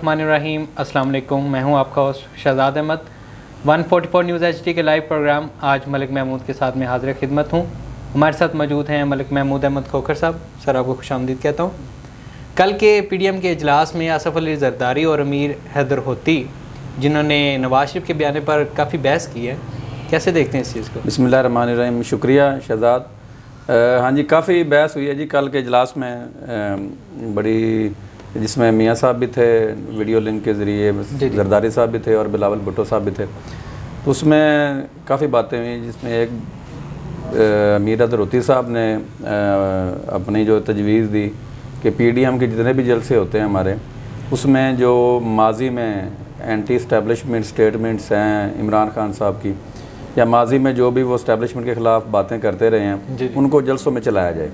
बिस्मिल्लाहिर्रहमानिर्रहीम। अस्सलाम वालेकुम। मैं हूं आपका host Shahzad Ahmed. 144 news HD के लाइव प्रोग्राम आज मलिक महमूद के साथ में हाजिर खिदमत हूं। हमारे साथ मौजूद हैं मलिक महमूद अहमद खोखर साहब। सर, आपको खुशामदीद कहता हूं। कल के पीडीएम के इजलास में आसफ अली जरदारी और अमीर हैदर होती, जिन्होंने नवाज शरीफ के बयान पर काफ़ी बहस की है, कैसे देखते हैं इस चीज़ को? बिस्मिल्लाहिर्रहमानिर्रहीम। शुक्रिया शहजाद। हाँ जी, काफ़ी बहस हुई है जी कल के इजलास में, बड़ी, जिसमें मियाँ साहब भी थे वीडियो लिंक के ज़रिए, जरदारी साहब भी थे और बिलावल भुट्टो साहब भी थे। तो उसमें काफ़ी बातें हुई, जिसमें एक अमीर हैदर होती साहब ने अपनी जो तजवीज़ दी कि पीडीएम के जितने भी जलसे होते हैं हमारे, उसमें जो माजी में एंटी इस्टेब्लिशमेंट स्टेटमेंट्स हैं इमरान खान साहब की, या माजी में जो भी वो इस्टेब्लिशमेंट के ख़िलाफ़ बातें करते रहे हैं, उनको जलसों में चलाया जाए।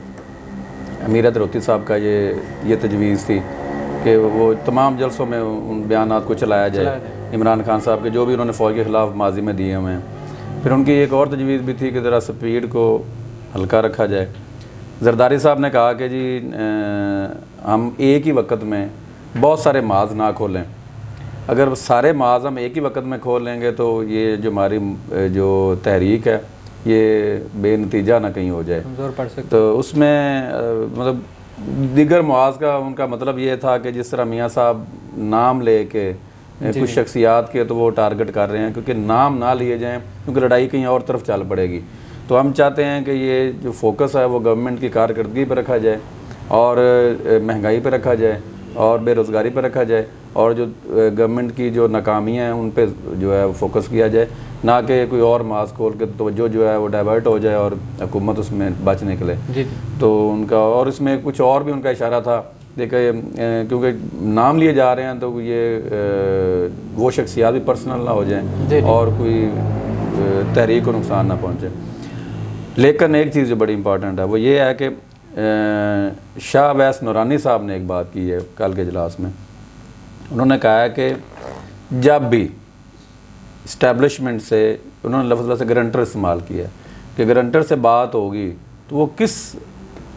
अमीर हैदर होती साहब का ये तजवीज़ थी कि वो तमाम जलसों में उन बयानात को चलाया जाए, इमरान खान साहब के जो भी उन्होंने फ़ौज के ख़िलाफ़ माजी में दिए हुए हैं। फिर उनकी एक और तजवीज़ भी थी कि ज़रा स्पीड को हल्का रखा जाए। जरदारी साहब ने कहा कि जी हम एक ही वक्त में बहुत सारे माज ना खोलें। अगर सारे माज हम एक ही वक्त में खोल लेंगे तो ये जो हमारी जो तहरीक है ये बेनतीजा ना कहीं हो जाए। जोर पड़ सकता। तो उसमें मतलब दीगर मुआज़ का उनका मतलब ये था कि जिस तरह मियाँ साहब नाम ले के कुछ शख्सियात के तो वो टारगेट कर रहे हैं, क्योंकि नाम ना लिए जाएँ, क्योंकि लड़ाई कहीं और तरफ चल पड़ेगी। तो हम चाहते हैं कि ये जो फोकस है वो गवर्नमेंट की कारकर्दगी पर रखा जाए और महंगाई पर रखा जाए और बेरोज़गारी पर रखा जाए, और जो गवर्नमेंट की जो नाकामियाँ हैं उन पे जो है फोकस किया जाए, ना कि कोई और मास खोल के तवज्जो जो है वो डाइवर्ट हो जाए और हुकूमत उसमें बच निकले। तो उनका और इसमें कुछ और भी उनका इशारा था, देखिए क्योंकि नाम लिए जा रहे हैं तो ये वो शख्सियात भी पर्सनल ना हो जाएँ और कोई तहरीक को नुकसान ना पहुँचे। लेकिन एक चीज़ जो बड़ी इंपॉर्टेंट है वो ये है कि शाह अवैस नूरानी साहब ने एक बात की है कल के इजलास में। उन्होंने कहा है कि जब भी इस्टेब्लिशमेंट से, उन्होंने लफ्ज़ वैसे गारंटर इस्तेमाल किया कि गारंटर से बात होगी तो वो किस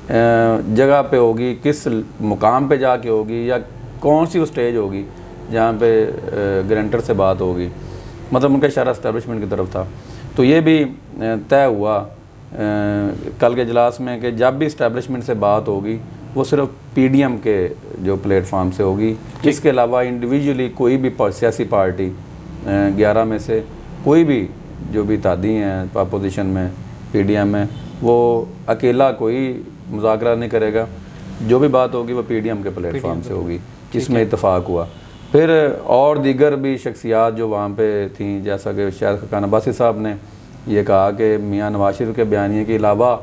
जगह पे होगी, किस मुकाम पे जाके होगी, या कौन सी वो स्टेज होगी जहाँ पे गारंटर से बात होगी। मतलब उनका इशारा इस्टेब्लिशमेंट की तरफ था। तो ये भी तय हुआ कल के इजलास में कि जब भी इस्टेब्लिशमेंट से बात होगी वो सिर्फ पीडीएम के जो प्लेटफार्म से होगी। इसके अलावा इंडिविजुअली कोई भी सियासी पार्टी 11 में से कोई भी जो भी तादी हैं अपोजिशन में पीडीएम में, वो अकेला कोई मुज़ाकरा नहीं करेगा। जो भी बात होगी वो पीडीएम के प्लेटफार्म से होगी। इसमें इत्तफाक हुआ। फिर और दीगर भी शख्सियात जो वहाँ पे थी, जैसा कि शायद खान अब्बासी साहब ने ये कहा कि मियाँ नवाज शरीफ के बयानिए के अलावा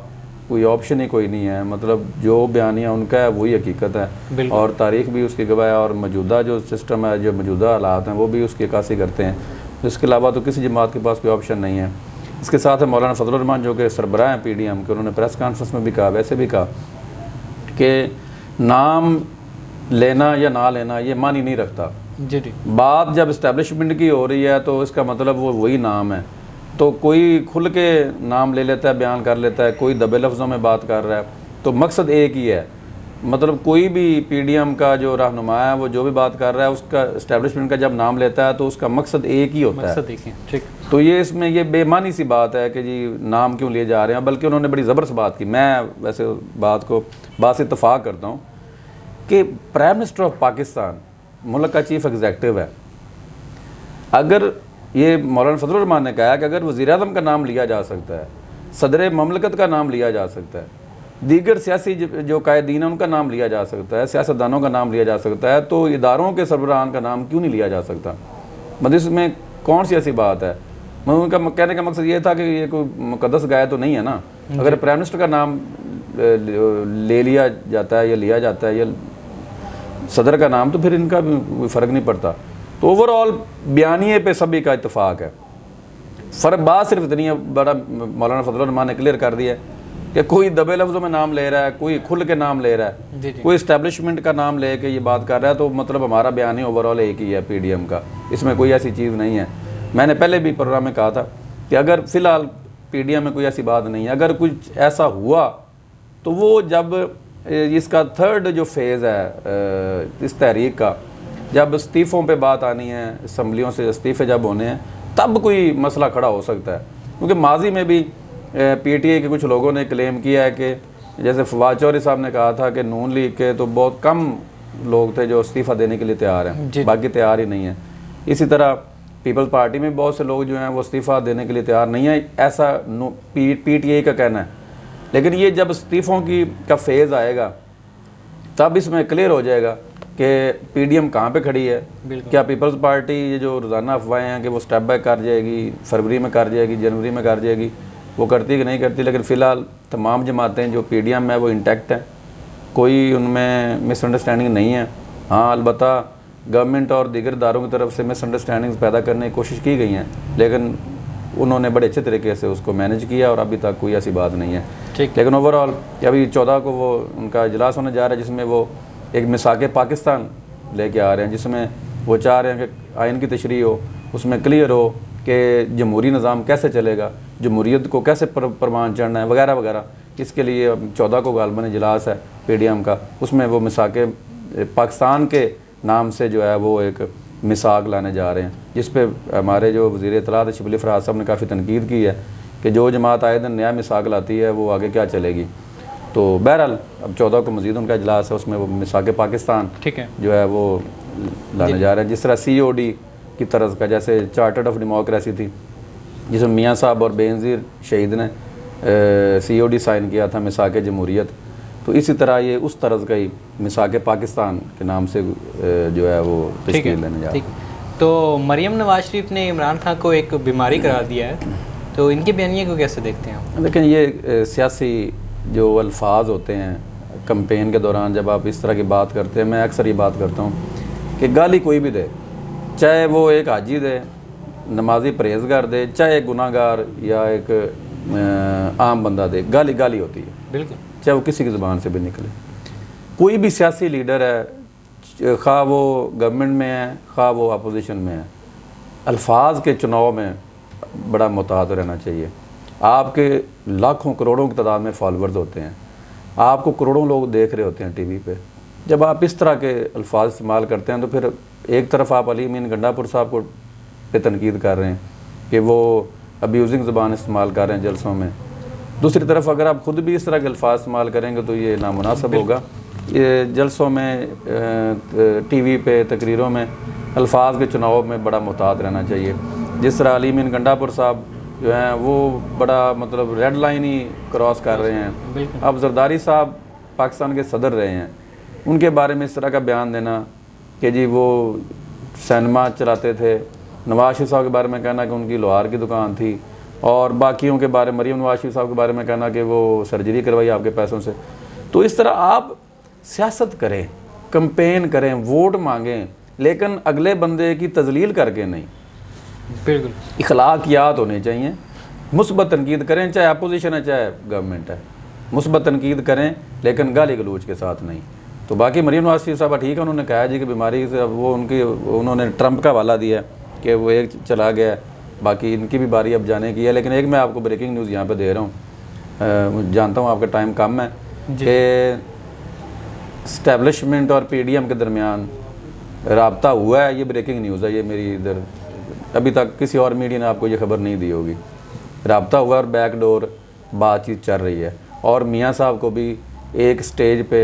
कोई ऑप्शन ही कोई नहीं है। मतलब जो बयानिया उनका है वही हकीकत है और तारीख़ भी उसकी गवाह है और मौजूदा जो सिस्टम है, जो मौजूदा हालात हैं वो भी उसकी अक्कासी करते हैं। तो इसके अलावा तो किसी जमात के पास कोई ऑप्शन नहीं है। इसके साथ है मौलाना फजलुर रहमान जो कि सरबराह हैं पीडीएम के, उन्होंने प्रेस कॉन्फ्रेंस में भी कहा, वैसे भी कहा कि नाम लेना या ना लेना ये मानी नहीं रखता। बात जब इस्टेब्लिशमेंट की हो रही है तो इसका मतलब वो वही नाम है। तो कोई खुल के नाम ले लेता है, बयान कर लेता है, कोई दबे लफ्ज़ों में बात कर रहा है, तो मकसद एक ही है। मतलब कोई भी पीडीएम का जो रहनुमा है वो जो भी बात कर रहा है उसका इस्टेब्लिशमेंट का जब नाम लेता है तो उसका मकसद एक ही होता है। ठीक। तो ये इसमें ये बेमानी सी बात है कि जी नाम क्यों लिए जा रहे हैं। बल्कि उन्होंने बड़ी ज़बरदस्त बात की। मैं वैसे बात से इत्तफाक करता हूँ कि प्राइम मिनिस्टर ऑफ पाकिस्तान मुल्क का चीफ एग्जीक्यूटिव है। अगर ये मौलाना फजलुर रहमान ने कहा कि अगर वज़ीर-ए-आज़म का नाम लिया जा सकता है, सदर ममलकत का नाम लिया जा सकता है, दीगर सियासी जो कायदीन हैं उनका नाम लिया जा सकता है, सियासतदानों का नाम लिया जा सकता है, तो इदारों के सरबराहान का नाम क्यों नहीं लिया जा सकता? मतलब इसमें कौन सी ऐसी बात है? मतलब उनका कहने का मकसद ये था कि ये कोई मुकद्दस गाय तो नहीं है ना। अगर प्राइम मिनिस्टर का नाम ले लिया जाता है या लिया जाता है या सदर का नाम, तो फिर इनका भी कोई फ़र्क नहीं पड़ता। तो ओवरऑल बयानिए पे सभी का इत्तेफाक है। फ़र्क बात सिर्फ इतनी है, बड़ा मौलाना फजलुर रहमान ने क्लियर कर दिया कि कोई दबे लफ्ज़ों में नाम ले रहा है, कोई खुल के नाम ले रहा है, कोई इस्टेब्लिशमेंट का नाम ले के ये बात कर रहा है, तो मतलब हमारा बयान ही ओवरऑल एक ही है पीडीएम का। इसमें कोई ऐसी चीज़ नहीं है। मैंने पहले भी प्रोग्राम में कहा था कि अगर फ़िलहाल पीडीएम में कोई ऐसी बात नहीं है। अगर कुछ ऐसा हुआ तो वो जब इसका थर्ड जो फेज़ है इस तहरीक का, जब इस्तीफ़ों पे बात आनी है, असम्बलियों से इस्तीफ़े जब होने हैं, तब कोई मसला खड़ा हो सकता है। क्योंकि माजी में भी PTI के कुछ लोगों ने क्लेम किया है कि जैसे फवाद चौधरी साहब ने कहा था कि नून लीग के तो बहुत कम लोग थे जो इस्तीफ़ा देने के लिए तैयार हैं, बाकी तैयार ही नहीं है। इसी तरह पीपल्स पार्टी में बहुत से लोग जो हैं वो इस्तीफ़ा देने के लिए तैयार नहीं है, ऐसा PTI का कहना है। लेकिन ये जब इस्तीफ़ों का फेज़ आएगा तब इसमें क्लियर हो जाएगा कि PDM कहाँ पे खड़ी है। क्या पीपल्स पार्टी ये जो रोज़ाना अफवाहें हैं कि वो स्टेप बैक कर जाएगी, फरवरी में कर जाएगी, जनवरी में कर जाएगी, वो करती कि नहीं करती। लेकिन फ़िलहाल तमाम जमातें जो PDM है वो इंटैक्ट हैं, कोई उनमें मिसअंडरस्टैंडिंग नहीं है। हाँ, अलबत्ता गवर्नमेंट और दीगर इदारों की तरफ से मिसअंडरस्टैंडिंग्स पैदा करने की कोशिश की गई हैं, लेकिन उन्होंने बड़े अच्छे तरीके से उसको मैनेज किया और अभी तक कोई ऐसी बात नहीं है। लेकिन ओवरऑल अभी 14 को वो उनका इजलास होने जा रहा है, जिसमें वो एक मिसाक पाकिस्तान लेके आ रहे हैं, जिसमें वो चाह रहे हैं कि आइन की तशरीह हो, उसमें क्लियर हो कि जमहूरी निज़ाम कैसे चलेगा, जमहूरियत को कैसे परवान चढ़ना है, वगैरह वगैरह। इसके लिए 14 को गालबन इजलास है PDM का, उसमें वो मिसाक पाकिस्तान के नाम से जो है वो एक मिसाक लाने जा रहे हैं, जिस पे हमारे जो वज़ीर इत्तलात शिबली फराज साहब ने काफ़ी तनकीद की है कि जो जमात आए दिन नया मिसाक लाती है वो आगे क्या चलेगी। तो बहरहाल अब 14 को मज़ीद उनका इजलास है, उसमें वो मिसाक पाकिस्तान जो है वो लाने जा रहे हैं। जिस तरह COD की तरह का, जैसे चार्टर्ड ऑफ डेमोक्रेसी थी जिसमें मियाँ साहब और बेनज़ीर शहीद ने COD साइन किया था मिसाक जमहूरियत, तो इसी तरह ये उस तरह का ही मिसाक पाकिस्तान के नाम से जो है वो तश्कील लेने जा रहे हैं। तो मरियम नवाज शरीफ ने इमरान खान को एक बीमारी करार दिया है, तो इनके बयानिए को कैसे देखते हैं आप? लेकिन ये सियासी जो अल्फाज होते हैं कैंपेन के दौरान, जब आप इस तरह की बात करते हैं, मैं अक्सर ये बात करता हूँ कि गाली कोई भी दे, चाहे वो एक हाजी दे, नमाजी परहेजगार दे, चाहे एक गुनाहगार या एक आम बंदा दे, गाली गाली होती है, बिल्कुल, चाहे वो किसी की ज़ुबान से भी निकले। कोई भी सियासी लीडर है, खा वो गवर्नमेंट में है, खा वो अपोजिशन में है, अल्फाज के चुनाव में बड़ा मुताद रहना चाहिए। आपके लाखों करोड़ों की तादाद में फॉलोअर्स होते हैं, आपको करोड़ों लोग देख रहे होते हैं TV पे। जब आप इस तरह के अल्फाज इस्तेमाल करते हैं तो फिर एक तरफ आप अली अमीन गंडापुर साहब को पे तनकीद कर रहे हैं कि वो अब्यूजिंग ज़बान इस्तेमाल कर रहे हैं जलसों में, दूसरी तरफ अगर आप ख़ुद भी इस तरह के अल्फाज इस्तेमाल करेंगे तो ये नामुनासिब होगा। ये जलसों में, TV पे, तकरीरों में अल्फाज के चुनाव में बड़ा मुताद रहना चाहिए। जिस तरह अली अमीन गंडापुर साहब जो हैं वो बड़ा मतलब रेड लाइन ही क्रॉस कर रहे हैं। अब जरदारी साहब पाकिस्तान के सदर रहे हैं, उनके बारे में इस तरह का बयान देना कि जी वो सिनेमा चलाते थे, नवाज शरीफ साहब के बारे में कहना कि उनकी लोहार की दुकान थी, और बाकियों के बारे में मरीम नवाज शरीफ साहब के बारे में कहना कि वो सर्जरी करवाई आपके पैसों से। तो इस तरह आप सियासत करें, कैंपेन करें, वोट मांगें, लेकिन अगले बंदे की तजलील करके नहीं। बिल्कुल, इखलाकियात होने चाहिए। मुस्बत तनकीद करें, चाहे अपोजिशन है चाहे गवर्नमेंट है, मुस्बत तनकीद करें, लेकिन गाली गलूच के साथ नहीं। तो बाकी मरीम नवाज शरीफ साहब ठीक है, उन्होंने कहा जी कि बीमारी से वो उन्होंने ट्रंप का हवाला दिया कि वो एक चला गया, बाकी इनकी भी बारी अब जाने की है। लेकिन एक मैं आपको ब्रेकिंग न्यूज़ यहाँ पे दे रहा हूँ, जानता हूँ आपका टाइम कम है, कि इस्टेब्लिशमेंट और PDM के दरमियान राब्ता हुआ है। ये ब्रेकिंग न्यूज़ है, ये मेरी इधर अभी तक किसी और मीडिया ने आपको ये खबर नहीं दी होगी। राब्ता हुआ और बैकडोर बातचीत चल रही है, और मियाँ साहब को भी एक स्टेज पे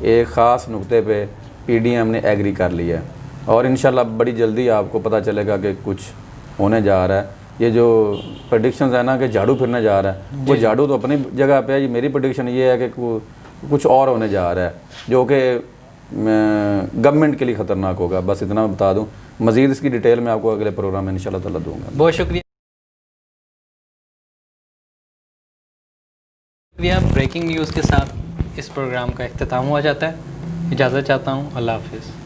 एक ख़ास नुक्ते पे PDM ने एग्री कर लिया है, और इंशाल्लाह बड़ी जल्दी आपको पता चलेगा कि कुछ होने जा रहा है। ये जो प्रेडिक्शंस है ना कि झाड़ू फिरने जा रहा है, वो झाड़ू तो अपनी जगह पे है। ये मेरी प्रेडिक्शन ये है कि कुछ और होने जा रहा है जो कि गवर्नमेंट के लिए ख़तरनाक होगा। बस इतना बता दूं, मज़ीद इसकी डिटेल में आपको अगले प्रोग्राम में इंशाल्लाह ताला दूंगा। बहुत शुक्रिया। ब्रेकिंग न्यूज़ के साथ इस प्रोग्राम का इख्तिताम हुआ जाता है। इजाज़त चाहता हूँ, अल्लाह हाफिज़।